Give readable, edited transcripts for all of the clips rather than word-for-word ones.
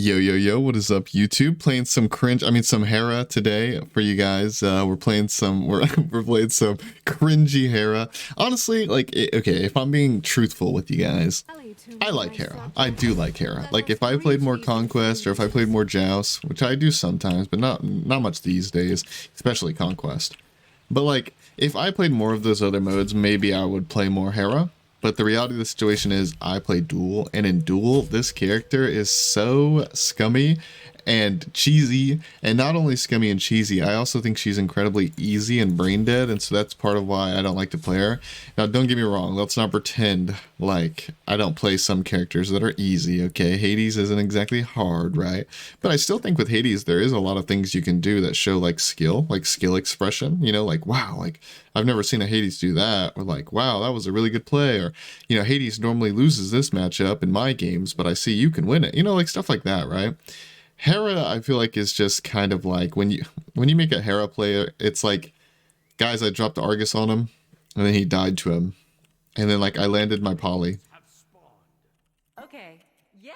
Yo, yo, yo, what is up, YouTube? Playing some some Hera today for you guys. We're playing some, we're playing some cringy Hera. Honestly, like, okay, if I'm being truthful with you guys, I like Hera. I do like Hera. Like, if I played more Conquest or if I played more Joust, which I do sometimes, but not much these days, especially Conquest. But like, if I played more of those other modes, maybe I would play more Hera. But the reality of the situation is I play Duel, and in Duel, this character is so scummy and cheesy, and not only scummy and cheesy, I also think she's incredibly easy and brain dead, and so that's part of why I don't like to play her. Now, don't get me wrong, let's not pretend like I don't play some characters that are easy, okay? Hades isn't exactly hard, right? But I still think with Hades, there is a lot of things you can do that show like skill expression, you know, like, wow, like, I've never seen a Hades do that, or like, wow, that was a really good play, or, you know, Hades normally loses this matchup in my games, but I see you can win it, you know, like stuff like that, right? Hera, I feel like, is just kind of like, when you make a Hera player, it's like, guys, I dropped Argus on him, and then he died to him, and then like I landed my poly. Okay, yes,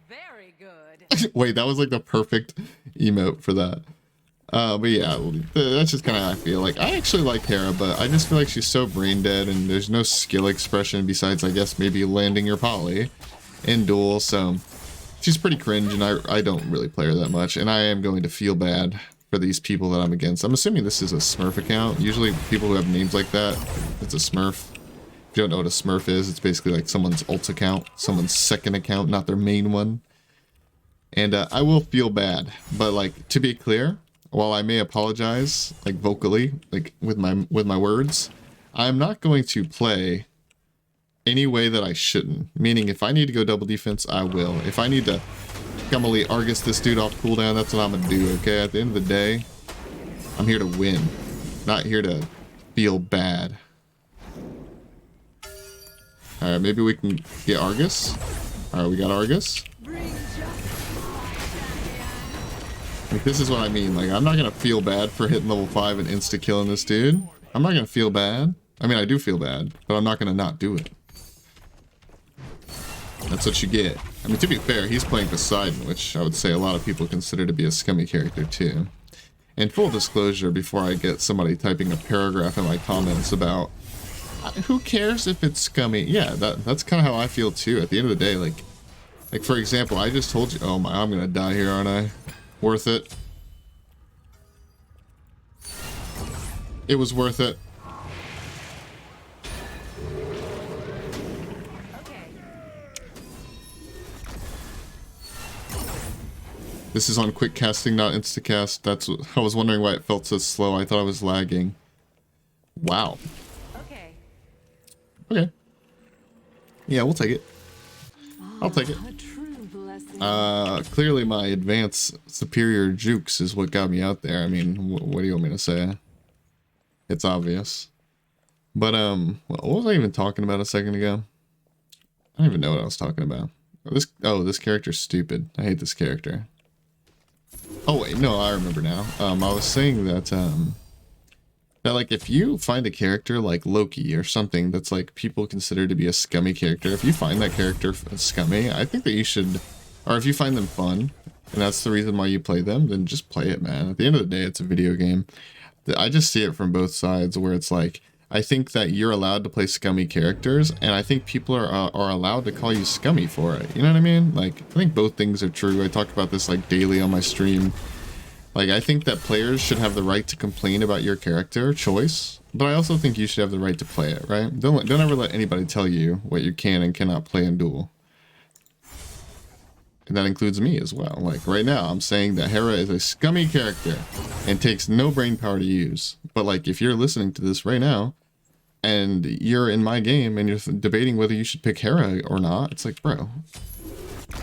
very good. Wait, that was like the perfect emote for that. But yeah, that's just kind of how I feel. Like, I actually like Hera, but I just feel like she's so brain dead, and there's no skill expression besides, I guess, maybe landing your poly in Duel, so she's pretty cringe, and I don't really play her that much, and I am going to feel bad for these people that I'm against. I'm assuming this is a Smurf account. Usually people who have names like that, it's a Smurf. If you don't know what a Smurf is, it's basically like someone's ult account, someone's second account, not their main one. And I will feel bad, but like, to be clear, while I may apologize, like vocally, like with my words, I'm not going to play any way that I shouldn't. Meaning, if I need to go double defense, I will. If I need to gummily Argus this dude off cooldown, that's what I'm gonna do, okay? At the end of the day, I'm here to win, not here to feel bad. Alright, maybe we can get Argus. Alright, we got Argus. Like, this is what I mean. Like, I'm not gonna feel bad for hitting level 5 and insta-killing this dude. I'm not gonna feel bad. I mean, I do feel bad, but I'm not gonna not do it. That's what you get. I mean, to be fair, he's playing Poseidon, which I would say a lot of people consider to be a scummy character, too. And full disclosure, before I get somebody typing a paragraph in my comments about, who cares if it's scummy? Yeah, that's kind of how I feel, too. At the end of the day, like for example, I just told you, oh my, I'm gonna die here, aren't I? Worth it. It was worth it. Okay. This is on quick casting, not instacast. That's what I was wondering why it felt so slow. I thought I was lagging. Wow. Okay. Okay. Yeah, we'll take it. I'll take it. Clearly my advanced superior jukes is what got me out there. I mean, what do you want me to say? It's obvious. But, what was I even talking about a second ago? I don't even know what I was talking about. This character's stupid. I hate this character. Oh wait, no, I remember now. I was saying that, that like, if you find a character like Loki or something that's like people consider to be a scummy character, if you find that character scummy, I think that you should, or if you find them fun, and that's the reason why you play them, then just play it, man. At the end of the day, it's a video game. I just see it from both sides, where it's like, I think that you're allowed to play scummy characters, and I think people are allowed to call you scummy for it. You know what I mean? Like, I think both things are true. I talk about this like daily on my stream. Like, I think that players should have the right to complain about your character choice, but I also think you should have the right to play it, right? Don't ever let anybody tell you what you can and cannot play in Duel. And that includes me as well. Like, right now, I'm saying that Hera is a scummy character and takes no brain power to use. But, like, if you're listening to this right now, and you're in my game, and you're debating whether you should pick Hera or not, it's like, bro,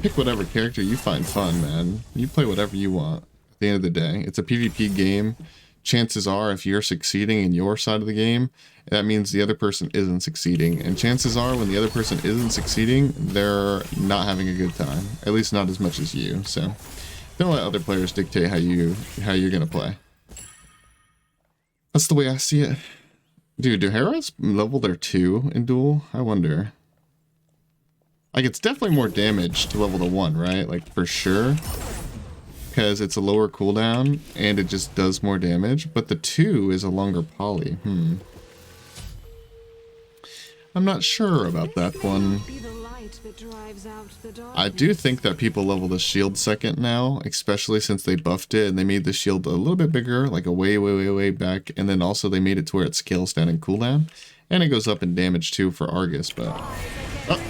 pick whatever character you find fun, man. You play whatever you want. At the end of the day, it's a PvP game. Chances are, if you're succeeding in your side of the game, that means the other person isn't succeeding. And chances are, when the other person isn't succeeding, they're not having a good time. At least not as much as you. So don't let other players dictate how you're gonna play. That's the way I see it. Dude, do Hera's level their 2 in Duel? I wonder. Like, it's definitely more damage to level to 1, right? Like, for sure. Because it's a lower cooldown, and it just does more damage. But the 2 is a longer poly. I'm not sure about that one. I do think that people level the shield second now, especially since they buffed it and they made the shield a little bit bigger, like a way back. And then also they made it to where it scales down in cooldown. And it goes up in damage too for Argus, but... Oh!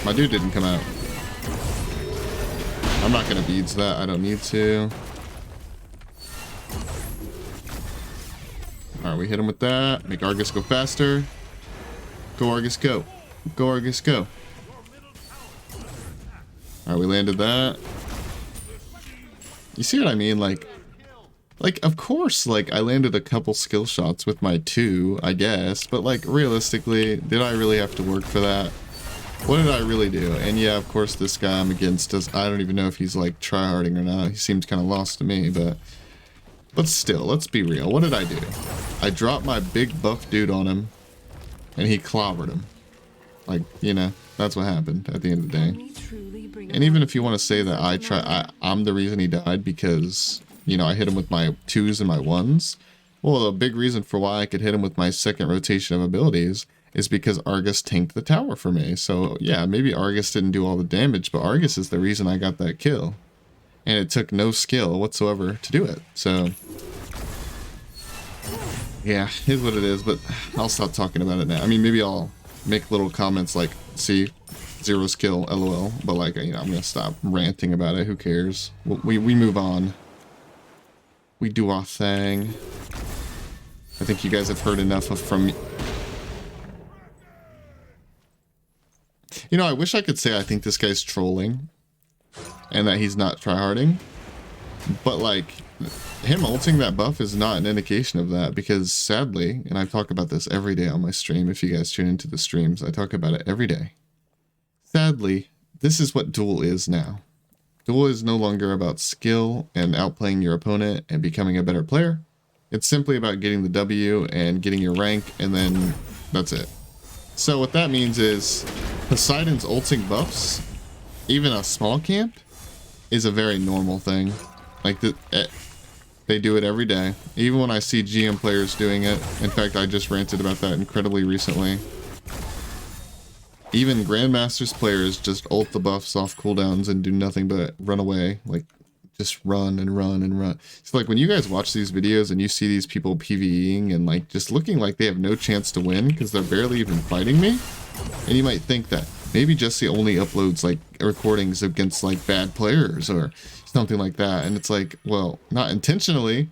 My dude didn't come out. I'm not gonna beads that, I don't need to. Alright, we hit him with that. Make Argus go faster. Go Argus, go. Go Argus, go. Alright, we landed that. You see what I mean? Like, of course, like, I landed a couple skill shots with my 2, I guess. But, like, realistically, did I really have to work for that? What did I really do? And yeah, of course, this guy I'm against does... I don't even know if he's, like, tryharding or not. He seems kind of lost to me, but... But still, let's be real. What did I do? I dropped my big buff dude on him, and he clobbered him. Like, you know, that's what happened at the end of the day. And even if you want to say that I'm the reason he died because, you know, I hit him with my 2s and my 1s, well, a big reason for why I could hit him with my second rotation of abilities is because Argus tanked the tower for me. So, yeah, maybe Argus didn't do all the damage, but Argus is the reason I got that kill. And it took no skill whatsoever to do it. So, yeah, here's what it is, but I'll stop talking about it now. I mean, maybe I'll make little comments like, see, 0 skill, lol, but like, you know, I'm gonna stop ranting about it. Who cares? We move on. We do our thing. I think you guys have heard enough from me. You know, I wish I could say I think this guy's trolling and that he's not tryharding, but like, him ulting that buff is not an indication of that, because sadly, and I talk about this every day on my stream, if you guys tune into the streams, I talk about it every day. Sadly, this is what Duel is now. Duel is no longer about skill and outplaying your opponent and becoming a better player. It's simply about getting the W and getting your rank, and then that's it. So what that means is Poseidon's ulting buffs, even a small camp, is a very normal thing. Like, they do it every day. Even when I see GM players doing it. In fact, I just ranted about that incredibly recently. Even Grandmasters players just ult the buffs off cooldowns and do nothing but run away. Like, just run and run and run. So, like, when you guys watch these videos and you see these people PvEing and, like, just looking like they have no chance to win because they're barely even fighting me, and you might think that maybe Jesse only uploads, like, recordings against, like, bad players or something like that. And it's like, well, not intentionally.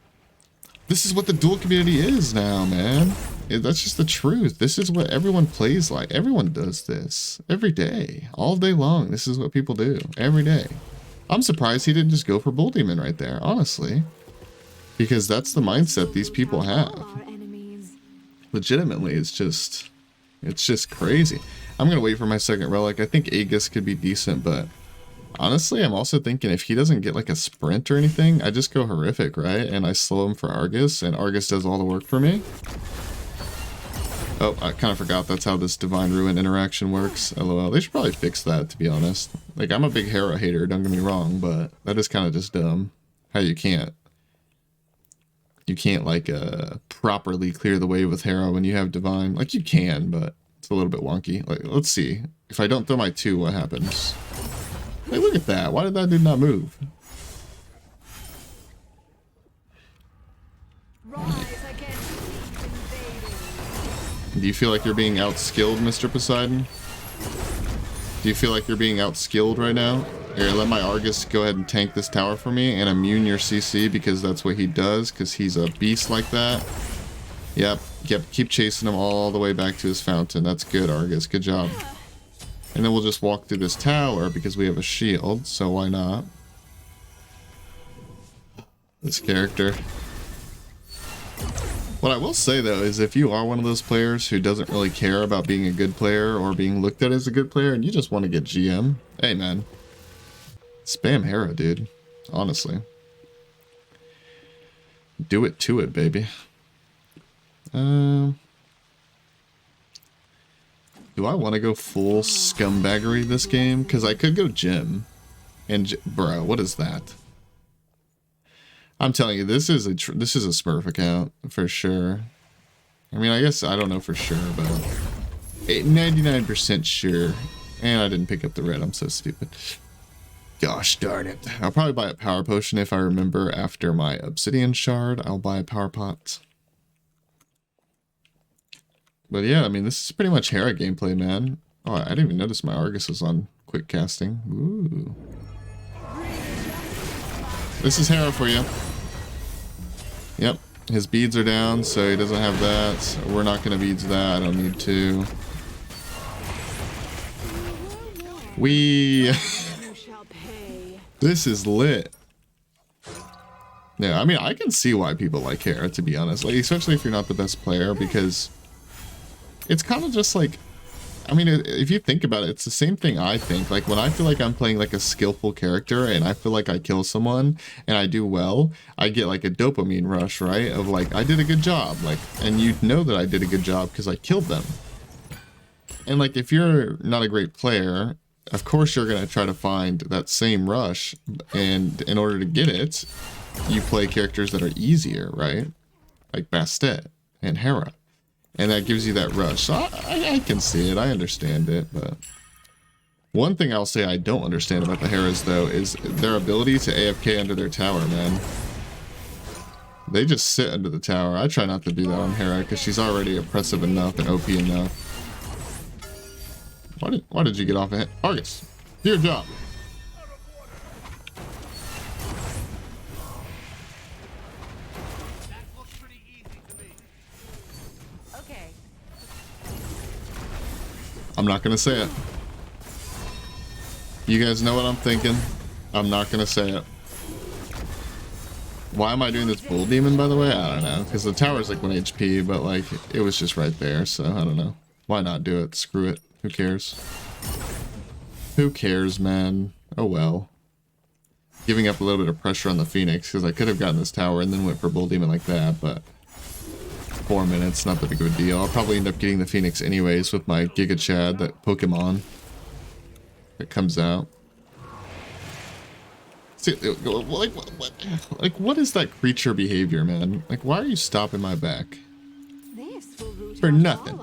This is what the Duel community is now, man. That's just the truth. This is what everyone plays like. Everyone does this every day, all day long. This is what people do every day. I'm surprised he didn't just go for Bull Demon right there, honestly, because that's the mindset these people have. Legitimately, it's just crazy. I'm gonna wait for my second relic. I think Aegis could be decent, but honestly, I'm also thinking if he doesn't get like a sprint or anything, I just go horrific, right? And I slow him for Argus, and Argus does all the work for me. Oh, I kind of forgot that's how this Divine Ruin interaction works. LOL. They should probably fix that, to be honest. Like, I'm a big Hera hater, don't get me wrong, but that is kind of just dumb. How you can't, like, properly clear the way with Hera when you have Divine. Like, you can, but it's a little bit wonky. Like, let's see. If I don't throw my 2, what happens? Hey, look at that. Why did that dude not move? Do you feel like you're being outskilled, Mr. Poseidon? Do you feel like you're being outskilled right now? Here, let my Argus go ahead and tank this tower for me and immune your CC, because that's what he does, because he's a beast like that. Yep, keep chasing him all the way back to his fountain. That's good, Argus. Good job. And then we'll just walk through this tower because we have a shield, so why not? This character. What I will say, though, is if you are one of those players who doesn't really care about being a good player or being looked at as a good player and you just want to get GM, hey, man. Spam Hera, dude. Honestly. Do it to it, baby. Do I want to go full scumbaggery this game? Because I could go gym. And bro, what is that? I'm telling you, this is a Smurf account for sure. I mean, I guess I don't know for sure, but 99% sure. And I didn't pick up the red. I'm so stupid. Gosh darn it. I'll probably buy a power potion if I remember after my obsidian shard. I'll buy a power pot. But yeah, I mean, this is pretty much Hera gameplay, man. Oh, I didn't even notice my Argus was on quick casting. Ooh. This is Hera for you. Yep, his beads are down, so he doesn't have that. So we're not going to beads that. I don't need to. This is lit. Yeah, I mean, I can see why people like Hera, to be honest. Like, especially if you're not the best player, because it's kind of just like, I mean, if you think about it, it's the same thing I think. Like, when I feel like I'm playing like a skillful character and I feel like I kill someone and I do well, I get like a dopamine rush, right? Of like, I did a good job. Like, and you know that I did a good job because I killed them. And like, if you're not a great player, of course you're going to try to find that same rush. And in order to get it, you play characters that are easier, right? Like Bastet and Hera. And that gives you that rush. So I can see it. I understand it. But one thing I'll say I don't understand about the Heras, though, is their ability to AFK under their tower, man. They just sit under the tower. I try not to do that on Hera because she's already oppressive enough and OP enough. Why did you get off ahead? Argus, do your job. I'm not gonna say it. You guys know what I'm thinking. I'm not gonna say it. Why am I doing this bull demon, by the way? I don't know. Because the tower's like 1 HP, but like, it was just right there, so I don't know. Why not do it? Screw it. Who cares? Who cares, man? Oh well. Giving up a little bit of pressure on the Phoenix, because I could have gotten this tower and then went for bull demon like that, but 4 minutes, not that big of a deal. I'll probably end up getting the Phoenix anyways with my Giga Chad, that Pokemon that comes out. See, like what is that creature behavior, man? Like, why are you stopping my back? For nothing.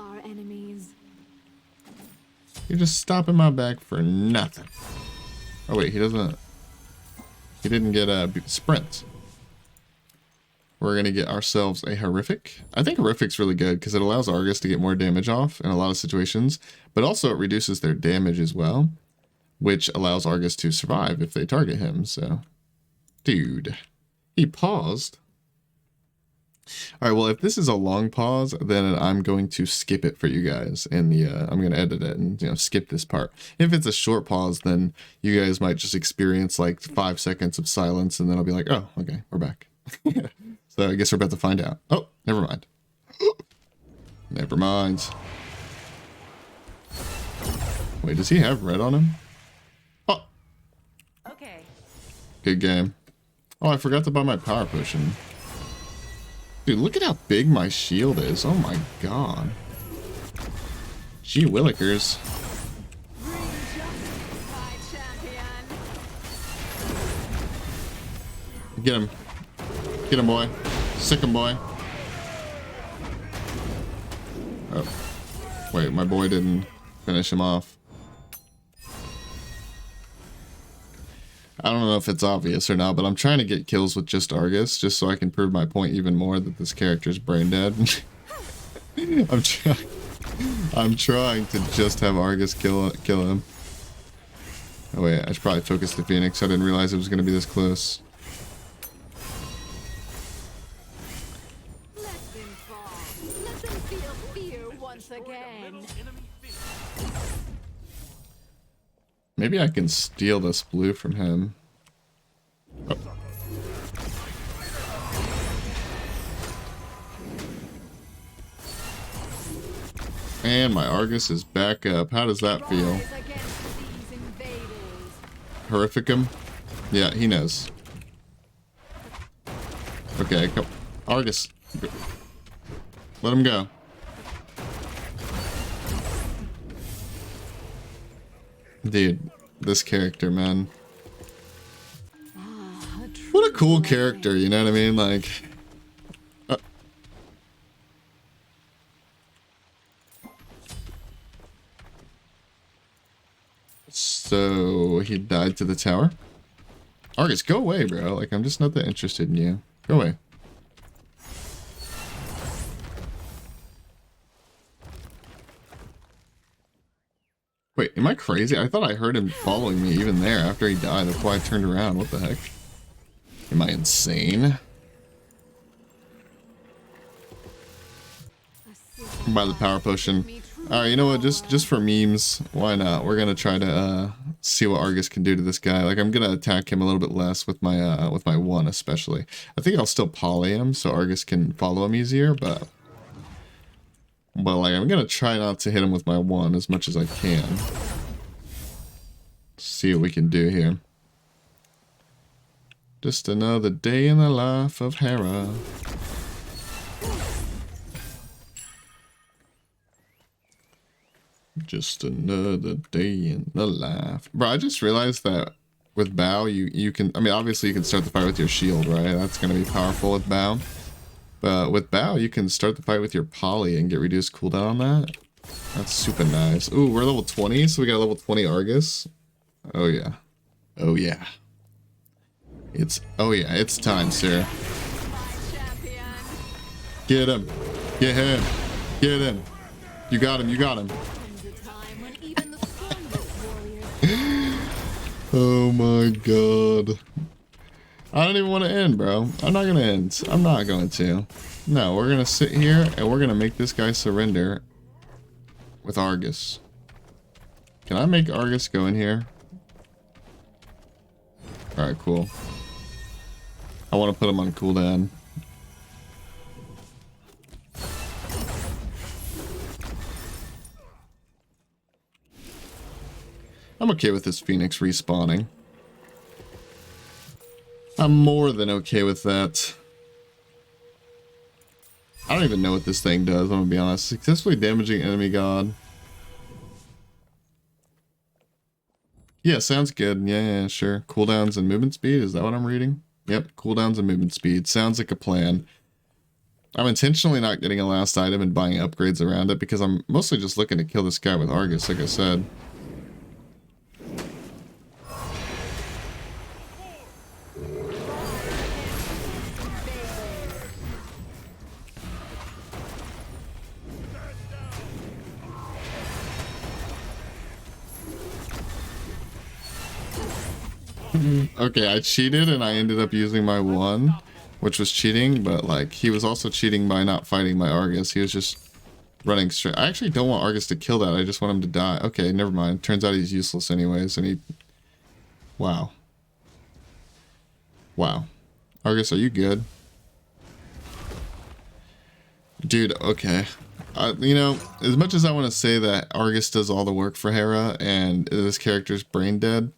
You're just stopping my back for nothing. Oh wait, he didn't get a sprint. We're going to get ourselves a Horrific. I think Horrific's really good because it allows Argus to get more damage off in a lot of situations, but also it reduces their damage as well, which allows Argus to survive if they target him. So, dude, he paused. All right, well, if this is a long pause, then I'm going to skip it for you guys, and I'm going to edit it and skip this part. If it's a short pause, then you guys might just experience like 5 seconds of silence, and then I'll be like, oh, okay, we're back. So I guess we're about to find out. Oh, never mind. Never mind. Wait, does he have red on him? Oh. Okay. Good game. Oh, I forgot to buy my power potion. Dude, look at how big my shield is. Oh my god. Gee willikers. Get him. Get him, boy. Sick him, boy. Oh. Wait, my boy didn't finish him off. I don't know if it's obvious or not, but I'm trying to get kills with just Argus, just so I can prove my point even more that this character's brain dead. I'm trying to just have Argus kill him. Oh wait, I should probably focus the Phoenix. I didn't realize it was going to be this close. Maybe I can steal this blue from him. Oh. And my Argus is back up. How does that feel? Horrific him? Yeah, he knows. Okay, come. Argus. Let him go. Dude, this character, man. What a cool character, you know what I mean? Like... So, he died to the tower? Argus, go away, bro. Like, I'm just not that interested in you. Go away. Wait, am I crazy? I thought I heard him following me even there after he died. That's why I turned around. What the heck? Am I insane? Buy the power potion. Alright, you know what? Just for memes, why not? We're gonna try to see what Argus can do to this guy. Like, I'm gonna attack him a little bit less with my one especially. I think I'll still poly him so Argus can follow him easier, but like, I'm gonna try not to hit him with my one as much as I can. See what we can do here. Just another day in the life of Hera. Just another day in the life. Bro, I just realized that with Bow, you can... I mean, obviously you can start the fight with your shield, right? That's gonna be powerful with Bow. But with Bow, you can start the fight with your poly and get reduced cooldown on that. That's super nice. Ooh, we're level 20, so we got a level 20 Argus. Oh yeah. Oh yeah. Oh yeah, it's time, sir. Get him. Get him. Get him. You got him, you got him. Oh my god. I don't even want to end, bro. I'm not going to end. I'm not going to. No, we're going to sit here and we're going to make this guy surrender with Argus. Can I make Argus go in here? Alright, cool. I want to put him on cooldown. I'm okay with this Phoenix respawning. I'm more than okay with that. I don't even know what this thing does, I'm gonna be honest. Successfully damaging enemy god. Yeah, sounds good. Yeah, sure. Cooldowns and movement speed, is that what I'm reading? Yep, cooldowns and movement speed. Sounds like a plan. I'm intentionally not getting a last item and buying upgrades around it because I'm mostly just looking to kill this guy with Argus, like I said. Okay, I cheated and I ended up using my one, which was cheating, but like he was also cheating by not fighting my Argus. He was just running straight. I actually don't want Argus to kill that. I just want him to die. Okay, never mind. Turns out he's useless anyways, and he... Wow. Wow. Argus, are you good? Dude, okay. You know, as much as I want to say that Argus does all the work for Hera and this character's brain dead,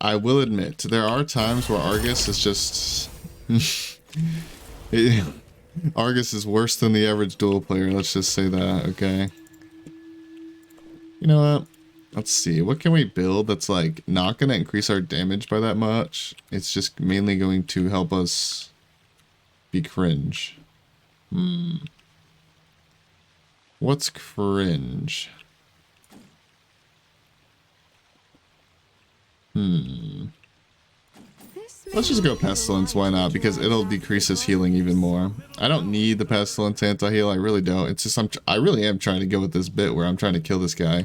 I will admit, there are times where Argus is just... Argus is worse than the average duel player, let's just say that, okay? You know what? Let's see, what can we build that's like not going to increase our damage by that much? It's just mainly going to help us be cringe. What's cringe? Let's just go Pestilence, why not? Because it'll decrease his healing even more. I don't need the Pestilence anti-heal, I really don't. It's just, I really am trying to go with this bit where I'm trying to kill this guy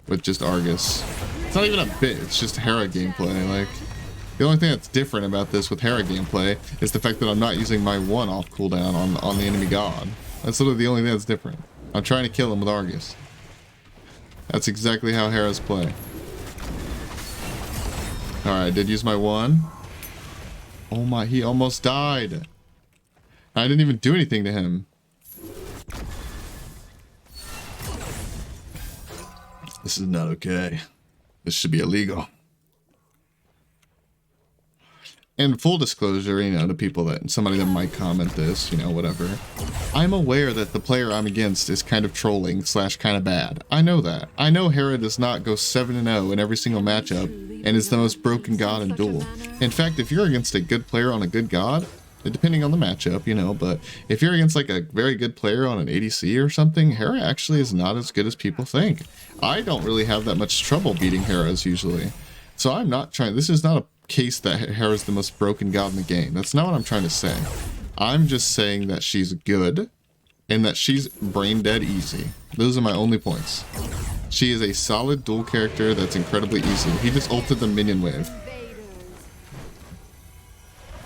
with just Argus. It's not even a bit, it's just Hera gameplay. Like, the only thing that's different about this with Hera gameplay is the fact that I'm not using my one off cooldown on the enemy god. That's literally the only thing that's different. I'm trying to kill him with Argus. That's exactly how Hera's play. Alright, I did use my one. Oh my, he almost died. I didn't even do anything to him. This is not okay. This should be illegal. And full disclosure, you know, to people that, somebody that might comment this, you know, whatever. I'm aware that the player I'm against is kind of trolling / kind of bad. I know that. I know Hera does not go 7-0 in every single matchup and is the most broken god in Duel. In fact, if you're against a good player on a good god, depending on the matchup, you know, but if you're against like a very good player on an ADC or something, Hera actually is not as good as people think. I don't really have that much trouble beating Hera's usually. So I'm not trying, this is not a case that Hera's the most broken god in the game. That's not what I'm trying to say. I'm just saying that she's good and that she's brain dead easy. Those are my only points. She is a solid dual character that's incredibly easy. He just ulted the minion wave.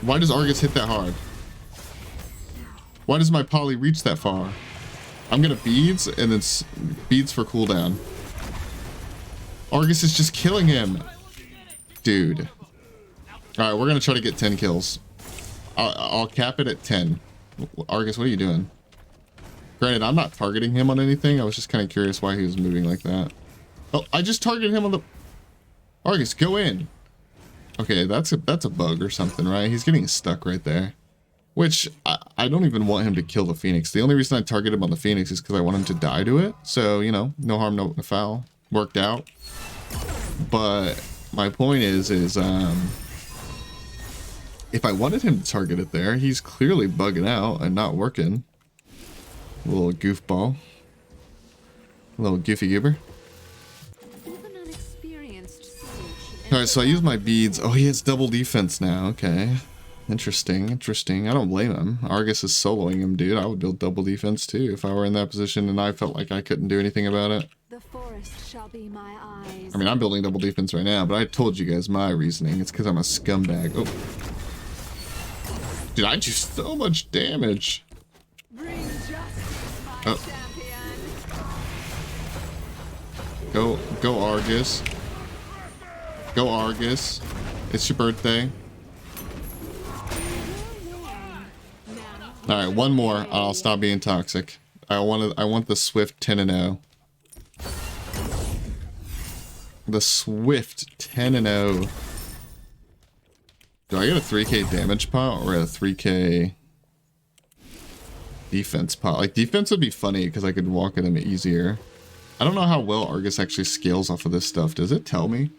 Why does Argus hit that hard? Why does my poly reach that far? I'm gonna beads and then beads for cooldown. Argus is just killing him. Dude. Alright, we're gonna try to get 10 kills. I'll cap it at 10. Argus, what are you doing? Granted, I'm not targeting him on anything. I was just kind of curious why he was moving like that. Oh, I just targeted him on the... Argus, go in. Okay, that's a bug or something, right? He's getting stuck right there. Which, I don't even want him to kill the Phoenix. The only reason I target him on the Phoenix is because I want him to die to it. So, you know, no harm, no foul. Worked out. But my point is if I wanted him to target it there, he's clearly bugging out and not working. A little goofball. A little goofy goober. Alright, so I use my beads. Oh, he has double defense now. Okay. Interesting, interesting. I don't blame him. Argus is soloing him, dude. I would build double defense too if I were in that position and I felt like I couldn't do anything about it. The forest shall be my eyes. I mean, I'm building double defense right now, but I told you guys my reasoning. It's because I'm a scumbag. Oh. Dude, I do so much damage. Bring justice, my Oh. champion. Go Argus. Go Argus. It's your birthday. Alright, one more. I'll stop being toxic. I want the Swift 10-0. The Swift 10-0. Do I get a 3k damage pot or a 3k defense pot? Like, defense would be funny because I could walk at him easier. I don't know how well Argus actually scales off of this stuff. Does it tell me?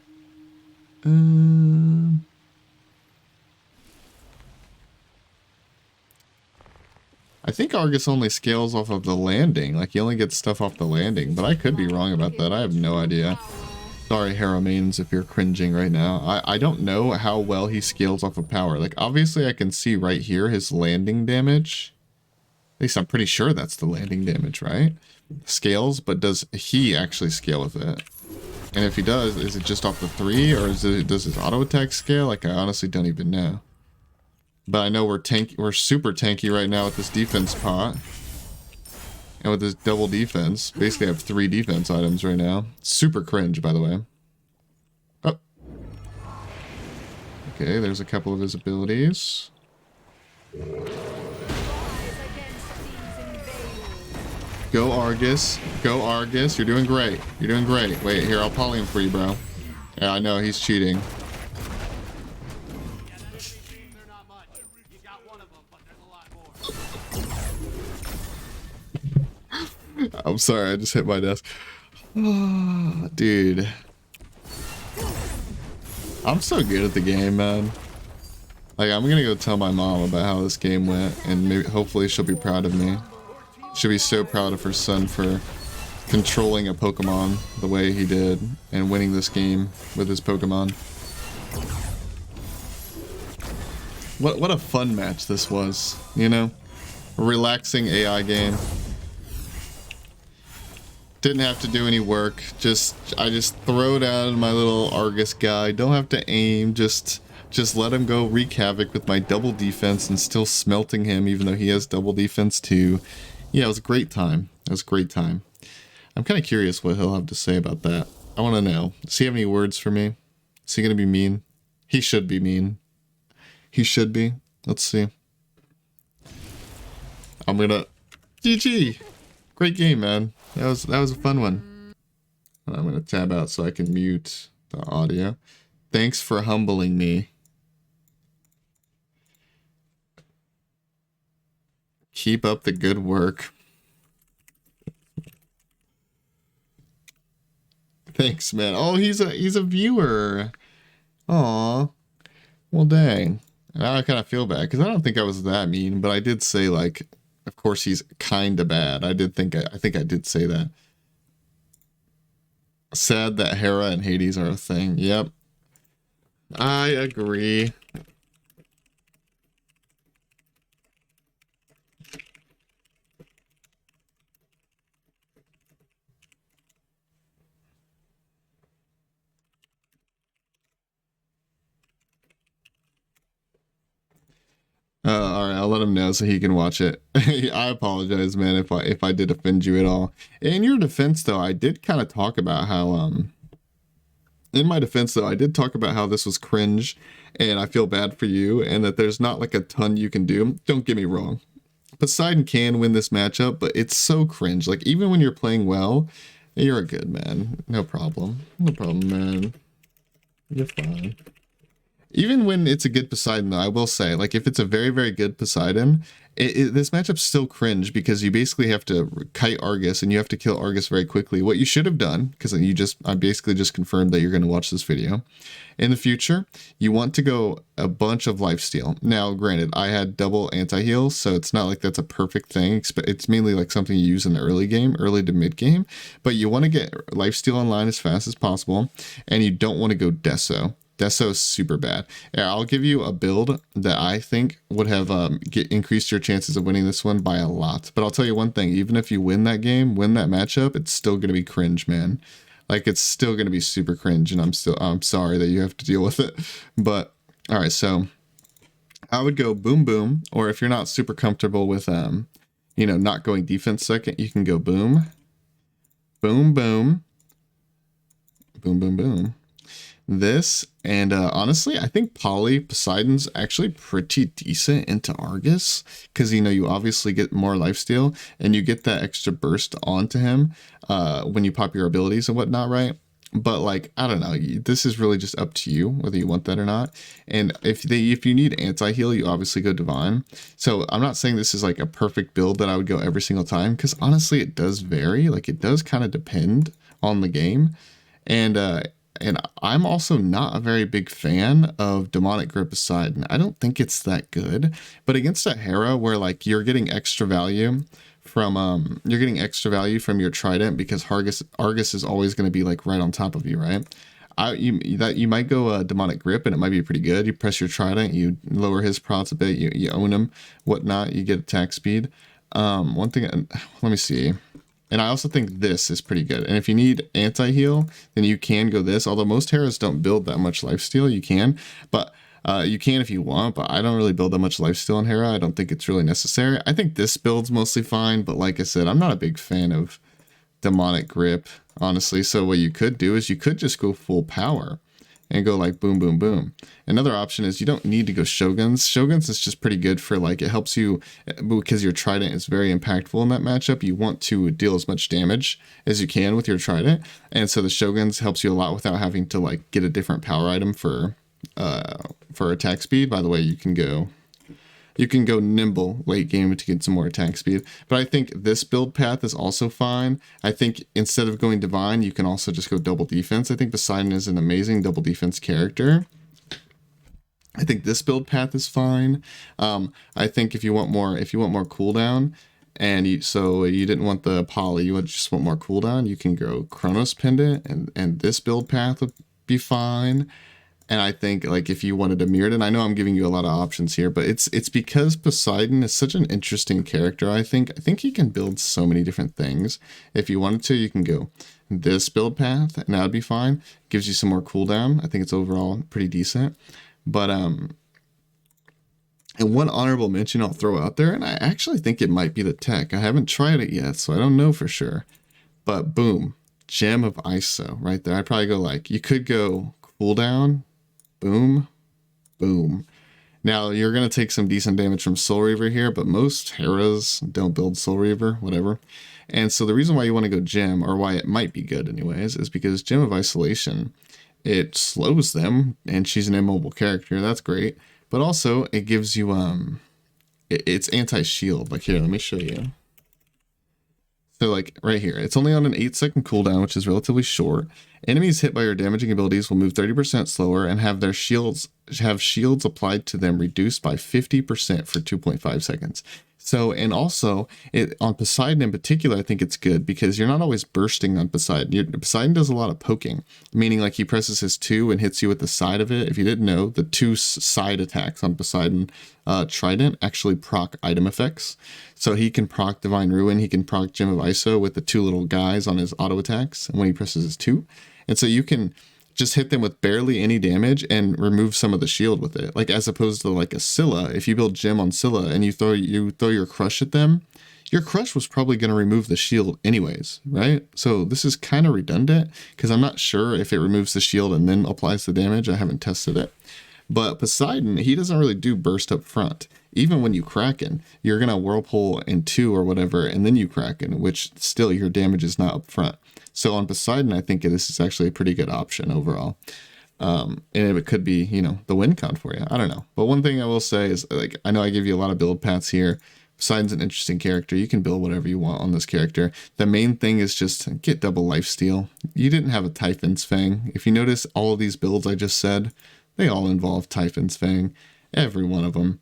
I think Argus only scales off of the landing. Like, he only gets stuff off the landing. But I could be wrong about that. I have no idea. Sorry, Hera mains, if you're cringing right now. I don't know how well he scales off of power. Like, obviously I can see right here his landing damage. At least I'm pretty sure that's the landing damage, right? Scales, but does he actually scale with it? And if he does, is it just off the 3, or does his auto attack scale? Like, I honestly don't even know. But I know we're super tanky right now with this defense pot. And with this double defense. Basically I have 3 defense items right now. Super cringe, by the way. Oh. Okay, there's a couple of his abilities. Go Argus. Go Argus. You're doing great. You're doing great. Wait, here, I'll poly him for you, bro. Yeah, I know, he's cheating. I'm sorry, I just hit my desk. Oh, dude. I'm so good at the game, man. Like, I'm gonna go tell my mom about how this game went, and maybe, hopefully she'll be proud of me. She'll be so proud of her son for controlling a Pokemon the way he did, and winning this game with his Pokemon. What a fun match this was, you know? A relaxing AI game. Didn't have to do any work. I just throw down my little Argus guy. Don't have to aim. Just let him go wreak havoc with my double defense and still smelting him, even though he has double defense too. Yeah, it was a great time. It was a great time. I'm kind of curious what he'll have to say about that. I want to know. Does he have any words for me? Is he gonna be mean? He should be mean. He should be. Let's see. I'm gonna... GG! Great game, man. That was a fun one. I'm gonna tab out so I can mute the audio. Thanks for humbling me. Keep up the good work. Thanks, man. Oh, he's a viewer. Aw. Well, dang. Now I kind of feel bad because I don't think I was that mean, but I did say, like, of course he's kind of bad. I think I did say that. Sad that Hera and Hades are a thing. Yep. I agree. All right, I'll let him know so he can watch it. I apologize, man, if I did offend you at all. In your defense, though, I did kind of talk about how in my defense, though, I did talk about how this was cringe, and I feel bad for you, and that there's not like a ton you can do. Don't get me wrong. Poseidon can win this matchup, but it's so cringe. Like, even when you're playing well, you're a good man. No problem. No problem, man. You're fine. Even when it's a good Poseidon, though, I will say, like, if it's a very, very good Poseidon, this matchup's still cringe because you basically have to kite Argus and you have to kill Argus very quickly. What you should have done, because I basically just confirmed that you're going to watch this video. In the future, you want to go a bunch of lifesteal. Now, granted, I had double anti-heal, so it's not like that's a perfect thing. It's mainly like something you use in the early game, early to mid game, but you want to get lifesteal online as fast as possible, and you don't want to go Deso. Deso is super bad. Yeah, I'll give you a build that I think would have increased your chances of winning this one by a lot. But I'll tell you one thing, even if you win that game, win that matchup, it's still going to be cringe, man. Like, it's still going to be super cringe, and I'm sorry that you have to deal with it. But, all right, so I would go boom, boom, or if you're not super comfortable with, not going defense second, you can go boom, boom, boom, boom, boom, boom. This, and honestly, I think Poseidon's actually pretty decent into Argus, because, you obviously get more lifesteal, and you get that extra burst onto him when you pop your abilities and whatnot, right? But, like, I don't know, this is really just up to you, whether you want that or not. And if you need anti-heal, you obviously go Divine. So I'm not saying this is, like, a perfect build that I would go every single time, because honestly, it does vary. Like, it does kind of depend on the game. And I'm also not a very big fan of Demonic Grip Poseidon. I don't think it's that good. But against a Hera where, like, you're getting extra value from your trident, because Argus is always going to be, like, right on top of you, right? You might go Demonic Grip and it might be pretty good. You press your trident, you lower his procs a bit, you own him, whatnot, you get attack speed. One thing, let me see. And I also think this is pretty good. And if you need anti-heal, then you can go this. Although most Heras don't build that much lifesteal, you can. But you can if you want, but I don't really build that much lifesteal in Hera. I don't think it's really necessary. I think this build's mostly fine, but like I said, I'm not a big fan of Demonic Grip, honestly. So what you could do is you could just go full power and go like boom, boom, boom. Another option is you don't need to go Shoguns. Shoguns is just pretty good for, like, it helps you because your trident is very impactful in that matchup. You want to deal as much damage as you can with your trident. And so the Shoguns helps you a lot without having to, like, get a different power item for attack speed. By the way, you can go nimble late game to get some more attack speed. But I think this build path is also fine. I think instead of going Divine, you can also just go double defense. I think Poseidon is an amazing double defense character. I think this build path is fine. I think if you want more cooldown, and you didn't want the poly, you just want more cooldown, you can go Chronos Pendant, and this build path would be fine. And I think, like, if you wanted a Mirrodin, I know I'm giving you a lot of options here, but it's because Poseidon is such an interesting character. I think he can build so many different things. If you wanted to, you can go this build path, and that would be fine. Gives you some more cooldown. I think it's overall pretty decent. But and one honorable mention I'll throw out there, and I actually think it might be the tech. I haven't tried it yet, so I don't know for sure. But boom, Gem of ISO right there. I'd probably go, like, you could go cooldown. Boom, boom. Now, you're going to take some decent damage from Soul Reaver here, but most Heras don't build Soul Reaver, whatever. And so the reason why you want to go Gem, or why it might be good anyways, is because Gem of Isolation, it slows them, and she's an immobile character. That's great. But also, it gives you it's anti-shield. Like here, let me show you. So like right here, it's only on an 8-second cooldown, which is relatively short. Enemies hit by your damaging abilities will move 30% slower and have their shields applied to them reduced by 50% for 2.5 seconds. So, and also on Poseidon in particular, I think it's good because you're not always bursting on Poseidon. Poseidon does a lot of poking, meaning like he presses his 2 and hits you with the side of it. If you didn't know, the 2 side attacks on Poseidon Trident actually proc item effects. So he can proc Divine Ruin, he can proc Gem of ISO with the 2 little guys on his auto attacks when he presses his 2. And so you can just hit them with barely any damage and remove some of the shield with it. Like as opposed to like a Scylla, if you build Gem on Scylla and you throw your crush at them, your crush was probably going to remove the shield anyways, right? So this is kind of redundant because I'm not sure if it removes the shield and then applies the damage. I haven't tested it. But Poseidon, he doesn't really do burst up front. Even when you Kraken, you're going to Whirlpool in 2 or whatever, and then you Kraken, which still your damage is not up front. So on Poseidon, I think this is actually a pretty good option overall. And it could be, you know, the win con for you. I don't know. But one thing I will say is, like, I know I give you a lot of build paths here. Poseidon's an interesting character. You can build whatever you want on this character. The main thing is just get double lifesteal. You didn't have a Typhon's Fang. If you notice, all of these builds I just said, they all involve Typhon's Fang. Every one of them.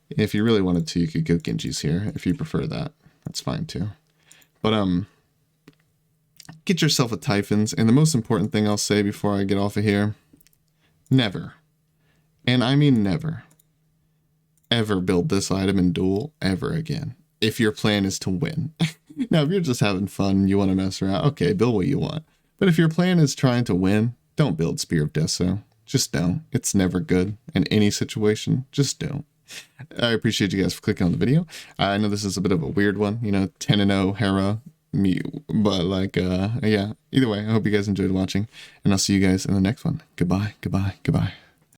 If you really wanted to, you could go Genji's here. If you prefer that, that's fine too. But, get yourself a Typhon's, and the most important thing I'll say before I get off of here, never, and I mean never, ever build this item in Duel ever again, if your plan is to win. Now, if you're just having fun and you want to mess around, okay, build what you want. But if your plan is trying to win, don't build Spear of Deso. Just don't. It's never good in any situation. Just don't. I appreciate you guys for clicking on the video. I know this is a bit of a weird one, you know, 10-0 Hera, me, but like yeah, either way, I hope you guys enjoyed watching, and I'll see you guys in the next one. Goodbye.